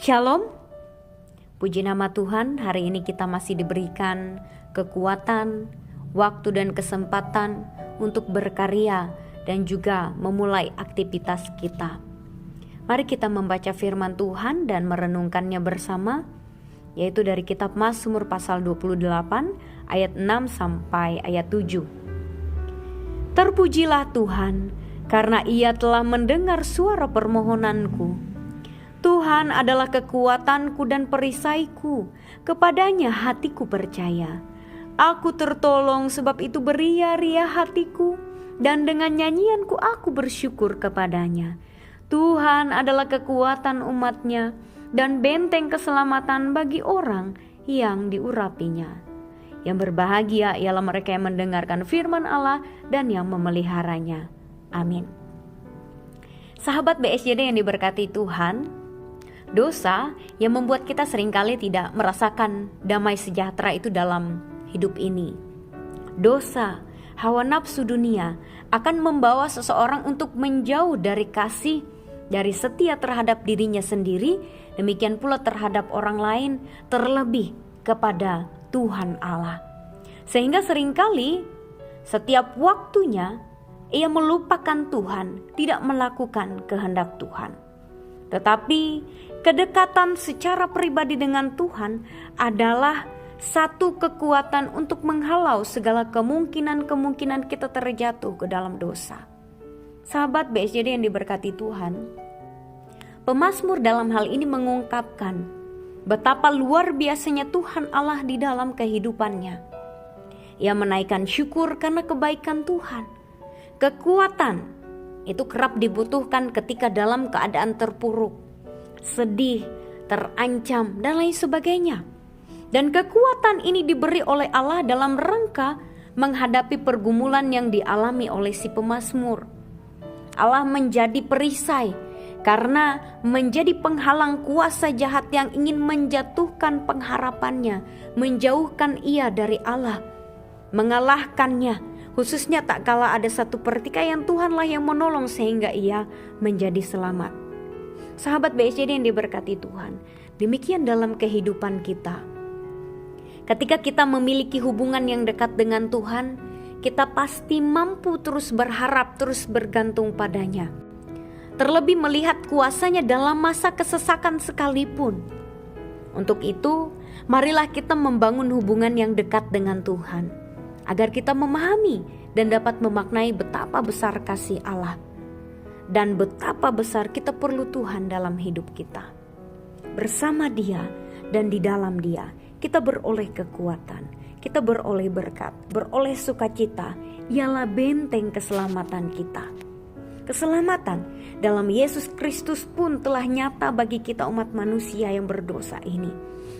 Shalom, puji nama Tuhan. Hari ini kita masih diberikan kekuatan, waktu dan kesempatan untuk berkarya dan juga memulai aktivitas kita. Mari kita membaca firman Tuhan dan merenungkannya bersama, yaitu dari kitab Mazmur pasal 28 ayat 6 sampai ayat 7. Terpujilah Tuhan, karena Ia telah mendengar suara permohonanku. Tuhan adalah kekuatanku dan perisaiku, kepadanya hatiku percaya. Aku tertolong, sebab itu beria-ria hatiku, dan dengan nyanyianku aku bersyukur kepadanya. Tuhan adalah kekuatan umat-Nya dan benteng keselamatan bagi orang yang diurapinya. Yang berbahagia ialah mereka yang mendengarkan firman Allah dan yang memeliharanya. Amin. Sahabat BSJD yang diberkati Tuhan, dosa yang membuat kita seringkali tidak merasakan damai sejahtera itu dalam hidup ini. Dosa, hawa nafsu dunia akan membawa seseorang untuk menjauh dari kasih, dari setia terhadap dirinya sendiri, demikian pula terhadap orang lain, terlebih kepada Tuhan Allah. Sehingga seringkali setiap waktunya ia melupakan Tuhan, tidak melakukan kehendak Tuhan. Tetapi kedekatan secara pribadi dengan Tuhan adalah satu kekuatan untuk menghalau segala kemungkinan kita terjatuh ke dalam dosa. Sahabat BSJD yang diberkati Tuhan, pemazmur dalam hal ini mengungkapkan betapa luar biasanya Tuhan Allah di dalam kehidupannya. Ia menaikkan syukur karena kebaikan Tuhan. Kekuatan itu kerap dibutuhkan ketika dalam keadaan terpuruk, sedih, terancam, dan lain sebagainya. Dan kekuatan ini diberi oleh Allah dalam rangka menghadapi pergumulan yang dialami oleh si pemazmur. Allah menjadi perisai karena menjadi penghalang kuasa jahat yang ingin menjatuhkan pengharapannya, menjauhkan ia dari Allah, mengalahkannya. Khususnya tak kala ada satu pertikaian, Tuhanlah yang menolong sehingga ia menjadi selamat. Sahabat BSJD yang diberkati Tuhan, demikian dalam kehidupan kita. Ketika kita memiliki hubungan yang dekat dengan Tuhan, kita pasti mampu terus berharap, terus bergantung padanya. Terlebih melihat kuasa-Nya dalam masa kesesakan sekalipun. Untuk itu, marilah kita membangun hubungan yang dekat dengan Tuhan, agar kita memahami dan dapat memaknai betapa besar kasih Allah dan betapa besar kita perlu Tuhan dalam hidup kita. Bersama Dia dan di dalam Dia kita beroleh kekuatan, kita beroleh berkat, beroleh sukacita. Ialah benteng keselamatan kita. Keselamatan dalam Yesus Kristus pun telah nyata bagi kita umat manusia yang berdosa ini.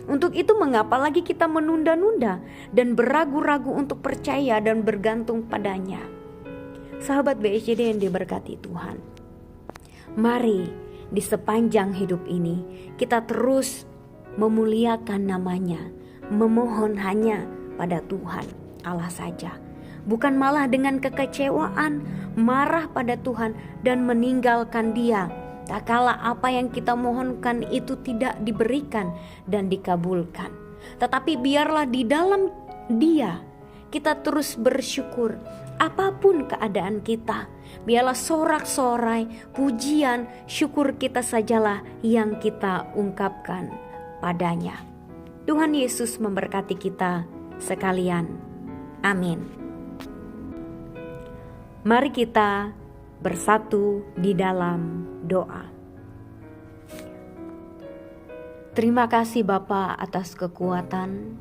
Untuk itu mengapa lagi kita menunda-nunda dan beragu-ragu untuk percaya dan bergantung padanya? Sahabat BSJD yang diberkati Tuhan, mari di sepanjang hidup ini kita terus memuliakan namanya, memohon hanya pada Tuhan Allah saja. Bukan malah dengan kekecewaan, marah pada Tuhan dan meninggalkan Dia. Tak kala apa yang kita mohonkan itu tidak diberikan dan dikabulkan. Tetapi biarlah di dalam Dia kita terus bersyukur apapun keadaan kita. Biarlah sorak-sorai, pujian, syukur kita sajalah yang kita ungkapkan padanya. Tuhan Yesus memberkati kita sekalian. Amin. Mari kita bersatu di dalam doa. Terima kasih Bapa atas kekuatan,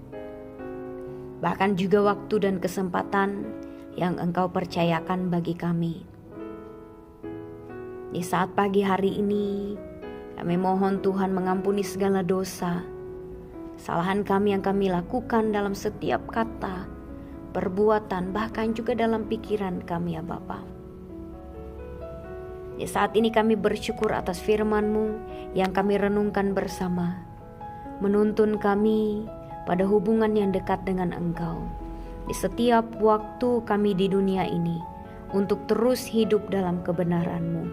bahkan juga waktu dan kesempatan yang Engkau percayakan bagi kami. Di saat pagi hari ini, kami mohon Tuhan mengampuni segala dosa, kesalahan kami yang kami lakukan dalam setiap kata, perbuatan, bahkan juga dalam pikiran kami ya Bapa. Di saat ini kami bersyukur atas firman-Mu yang kami renungkan bersama, menuntun kami pada hubungan yang dekat dengan Engkau. Di setiap waktu kami di dunia ini, untuk terus hidup dalam kebenaran-Mu.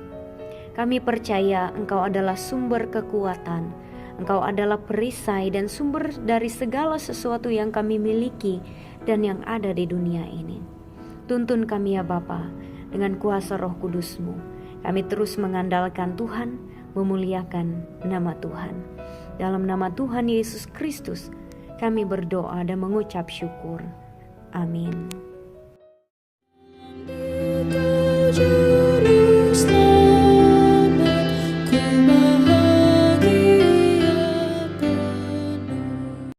Kami percaya Engkau adalah sumber kekuatan, Engkau adalah perisai dan sumber dari segala sesuatu yang kami miliki dan yang ada di dunia ini. Tuntun kami ya Bapa, dengan kuasa Roh Kudus-Mu. Kami terus mengandalkan Tuhan, memuliakan nama Tuhan. Dalam nama Tuhan Yesus Kristus, kami berdoa dan mengucap syukur. Amin.